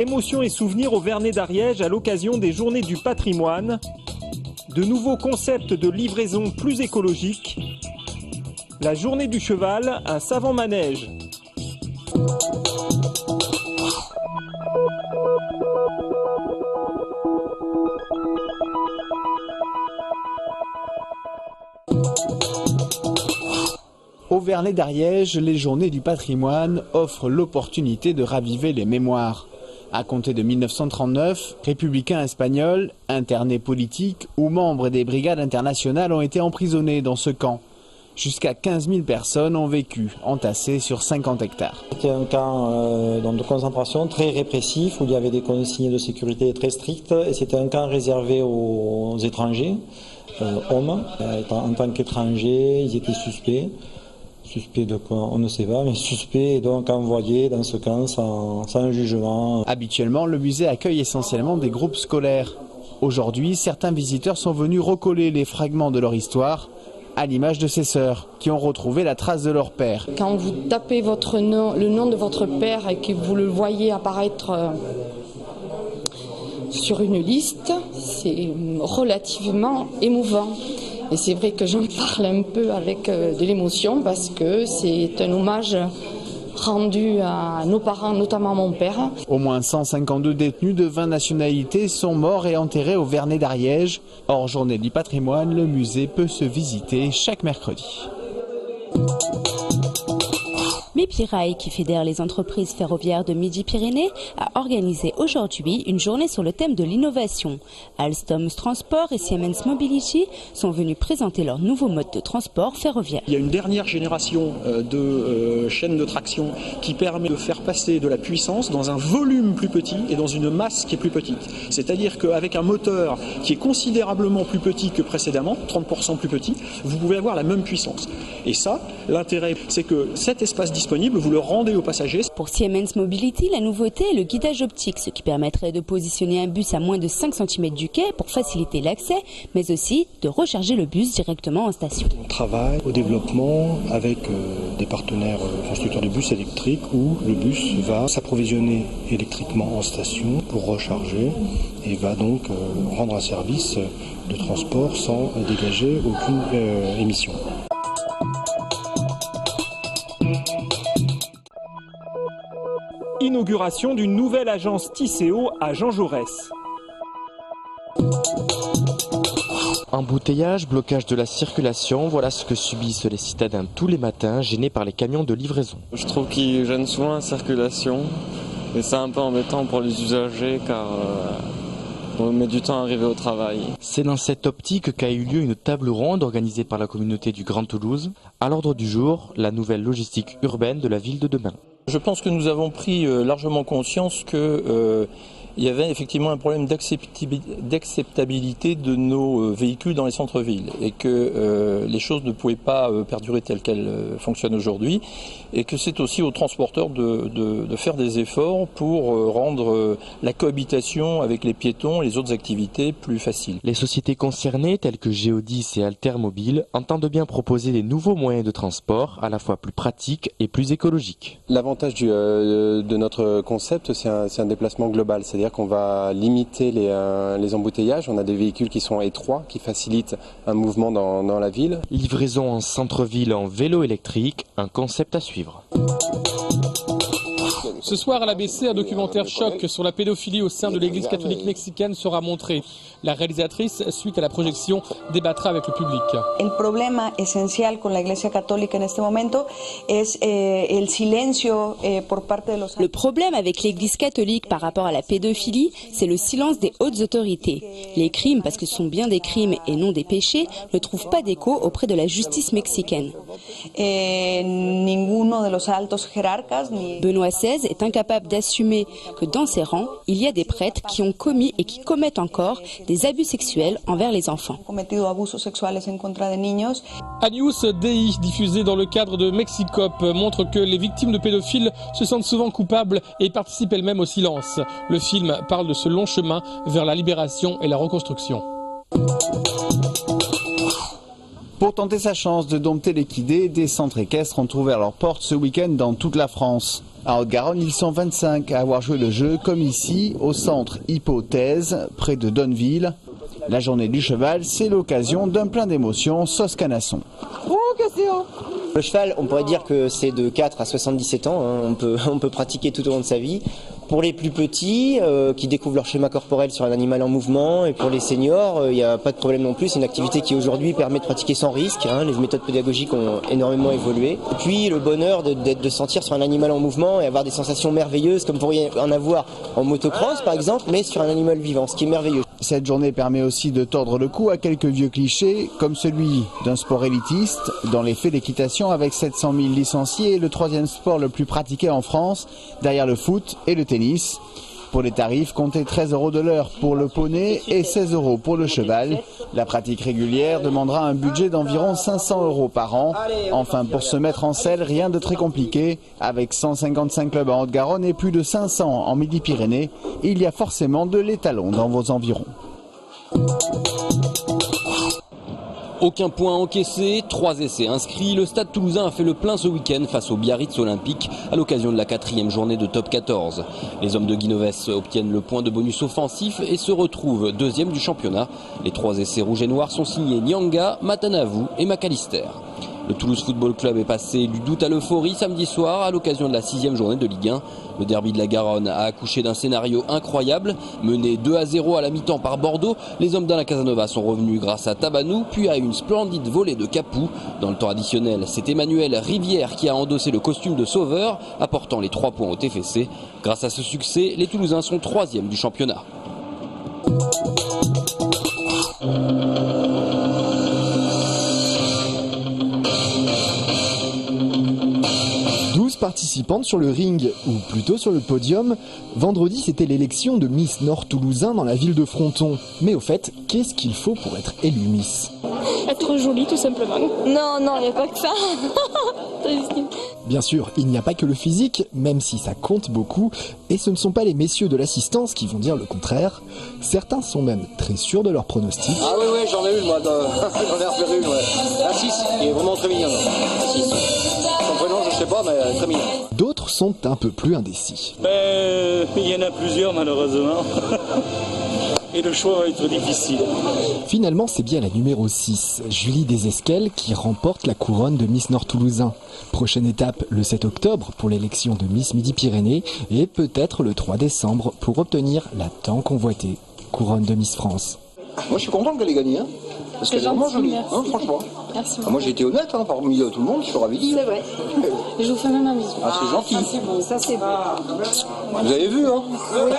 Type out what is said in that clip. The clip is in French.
Émotions et souvenirs au Vernet d'Ariège à l'occasion des Journées du patrimoine. De nouveaux concepts de livraison plus écologiques. La journée du cheval, un savant manège. Au Vernet d'Ariège, les Journées du patrimoine offrent l'opportunité de raviver les mémoires. À compter de 1939, républicains espagnols, internés politiques ou membres des brigades internationales ont été emprisonnés dans ce camp. Jusqu'à 15 000 personnes ont vécu, entassées sur 50 hectares. C'était un camp de concentration très répressif où il y avait des consignes de sécurité très strictes et c'était un camp réservé aux étrangers, hommes. En tant qu'étrangers, ils étaient suspects. Suspect de quoi, on ne sait pas, mais suspect et donc envoyé dans ce camp sans jugement. Habituellement, le musée accueille essentiellement des groupes scolaires. Aujourd'hui, certains visiteurs sont venus recoller les fragments de leur histoire, à l'image de ces sœurs, qui ont retrouvé la trace de leur père. Quand vous tapez votre nom, le nom de votre père et que vous le voyez apparaître sur une liste, c'est relativement émouvant. Et c'est vrai que j'en parle un peu avec de l'émotion parce que c'est un hommage rendu à nos parents, notamment à mon père. Au moins 152 détenus de 20 nationalités sont morts et enterrés au Vernet d'Ariège. Hors journée du patrimoine, le musée peut se visiter chaque mercredi. Mépirail, qui fédère les entreprises ferroviaires de Midi-Pyrénées, a organisé aujourd'hui une journée sur le thème de l'innovation. Alstom Transport et Siemens Mobility sont venus présenter leur nouveau mode de transport ferroviaire. Il y a une dernière génération de chaînes de traction qui permet de faire passer de la puissance dans un volume plus petit et dans une masse qui est plus petite. C'est-à-dire qu'avec un moteur qui est considérablement plus petit que précédemment, 30% plus petit, vous pouvez avoir la même puissance. Et ça, l'intérêt, c'est que cet espace disponible, vous le rendez aux passagers. Pour Siemens Mobility, la nouveauté est le guidage optique, ce qui permettrait de positionner un bus à moins de 5 cm du quai pour faciliter l'accès, mais aussi de recharger le bus directement en station. On travaille au développement avec des partenaires constructeurs de bus électriques où le bus va s'approvisionner électriquement en station pour recharger et va donc rendre un service de transport sans dégager aucune émission. Inauguration d'une nouvelle agence Tisséo à Jean Jaurès. Embouteillage, blocage de la circulation, voilà ce que subissent les citadins tous les matins, gênés par les camions de livraison. Je trouve qu'ils gênent souvent la circulation et c'est un peu embêtant pour les usagers car on met du temps à arriver au travail. C'est dans cette optique qu'a eu lieu une table ronde organisée par la communauté du Grand Toulouse. À l'ordre du jour, la nouvelle logistique urbaine de la ville de demain. Je pense que nous avons pris largement conscience que il y avait effectivement un problème d'acceptabilité de nos véhicules dans les centres-villes et que les choses ne pouvaient pas perdurer telles qu'elles fonctionnent aujourd'hui et que c'est aussi aux transporteurs de faire des efforts pour rendre la cohabitation avec les piétons et les autres activités plus facile. Les sociétés concernées telles que Géodis et Altermobile entendent bien proposer des nouveaux moyens de transport à la fois plus pratiques et plus écologiques. L'avantage de notre concept, c'est un déplacement global, c'est-à-dire qu'on va limiter les embouteillages. On a des véhicules qui sont étroits, qui facilitent un mouvement dans la ville. Livraison en centre-ville en vélo électrique, un concept à suivre. Ce soir à l'ABC, un documentaire choc sur la pédophilie au sein de l'église catholique mexicaine sera montré. La réalisatrice, suite à la projection, débattra avec le public. El problema esencial con la iglesia católica en este momento es el silencio por parte de los... Le problème avec l'église catholique par rapport à la pédophilie, c'est le silence des hautes autorités. Les crimes, parce que ce sont bien des crimes et non des péchés, ne trouvent pas d'écho auprès de la justice mexicaine. Ninguno de los altos jerarcas ni... Benoît XVI est incapable d'assumer que dans ses rangs, il y a des prêtres qui ont commis et qui commettent encore des abus sexuels envers les enfants. Agnus Dei, diffusé dans le cadre de Mexicop, montre que les victimes de pédophiles se sentent souvent coupables et participent elles-mêmes au silence. Le film parle de ce long chemin vers la libération et la reconstruction. Pour tenter sa chance de dompter l'équidé, des centres équestres ont ouvert leurs portes ce week-end dans toute la France. En Haute-Garonne, ils sont 25 à avoir joué le jeu, comme ici, au centre Hypothèse, près de Donneville. La journée du cheval, c'est l'occasion d'un plein d'émotions, sauce canasson. Le cheval, on pourrait dire que c'est de 4 à 77 ans, hein. On peut pratiquer tout au long de sa vie. Pour les plus petits, qui découvrent leur schéma corporel sur un animal en mouvement, et pour les seniors, il n'y a pas de problème non plus. C'est une activité qui aujourd'hui permet de pratiquer sans risque, hein. Les méthodes pédagogiques ont énormément évolué. Et puis le bonheur de sentir sur un animal en mouvement et avoir des sensations merveilleuses, comme vous pourriez en avoir en motocross par exemple, mais sur un animal vivant, ce qui est merveilleux. Cette journée permet aussi de tordre le cou à quelques vieux clichés, comme celui d'un sport élitiste. Dans les faits, l'équitation, avec 700 000 licenciés, est le troisième sport le plus pratiqué en France, derrière le foot et le tennis. Pour les tarifs, comptez 13 € de l'heure pour le poney et 16 € pour le cheval. La pratique régulière demandera un budget d'environ 500 € par an. Enfin, pour se mettre en selle, rien de très compliqué. Avec 155 clubs en Haute-Garonne et plus de 500 en Midi-Pyrénées, il y a forcément de l'étalon dans vos environs. Aucun point encaissé, 3 essais inscrits. Le Stade Toulousain a fait le plein ce week-end face au Biarritz Olympique à l'occasion de la 4e journée de Top 14. Les hommes de Guinoves obtiennent le point de bonus offensif et se retrouvent 2e du championnat. Les 3 essais rouges et noirs sont signés Nyanga, Matanavu et McAllister. Le Toulouse Football Club est passé du doute à l'euphorie samedi soir à l'occasion de la 6e journée de Ligue 1. Le derby de la Garonne a accouché d'un scénario incroyable. Mené 2-0 à la mi-temps par Bordeaux, les hommes d'Alain Casanova sont revenus grâce à Tabanou, puis à une splendide volée de Capou. Dans le temps additionnel, c'est Emmanuel Rivière qui a endossé le costume de sauveur, apportant les 3 points au TFC. Grâce à ce succès, les Toulousains sont 3e du championnat. Participantes sur le ring, ou plutôt sur le podium. Vendredi, c'était l'élection de Miss Nord Toulousain dans la ville de Fronton. Mais au fait, qu'est-ce qu'il faut pour être élue Miss? Être jolie, tout simplement. Non, il n'y a pas que ça. Bien sûr, il n'y a pas que le physique, même si ça compte beaucoup, et ce ne sont pas les messieurs de l'assistance qui vont dire le contraire. Certains sont même très sûrs de leur pronostic. Ah oui, j'en ai une, moi. J'en ai repéré une, ouais. La 6, qui est vraiment très mignonne. La 6. Son prénom, je sais pas, mais très mignon. D'autres sont un peu plus indécis. Il y en a plusieurs, malheureusement. Et le choix va être difficile. Finalement, c'est bien la numéro 6, Julie Desesquelles, qui remporte la couronne de Miss Nord Toulousain. Prochaine étape, le 7 octobre pour l'élection de Miss Midi-Pyrénées et peut-être le 3 décembre pour obtenir la tant convoitée couronne de Miss France. Moi, je suis content qu'elle ait gagné, hein, parce qu'elle est vraiment jolie, hein, franchement. Merci. Moi, j'ai été honnête, hein, parmi tout le monde, je suis ravi. C'est vrai. Je vous fais même un bisou. Ah, c'est gentil. Ça, c'est bon. Vous avez vu, hein? Oui.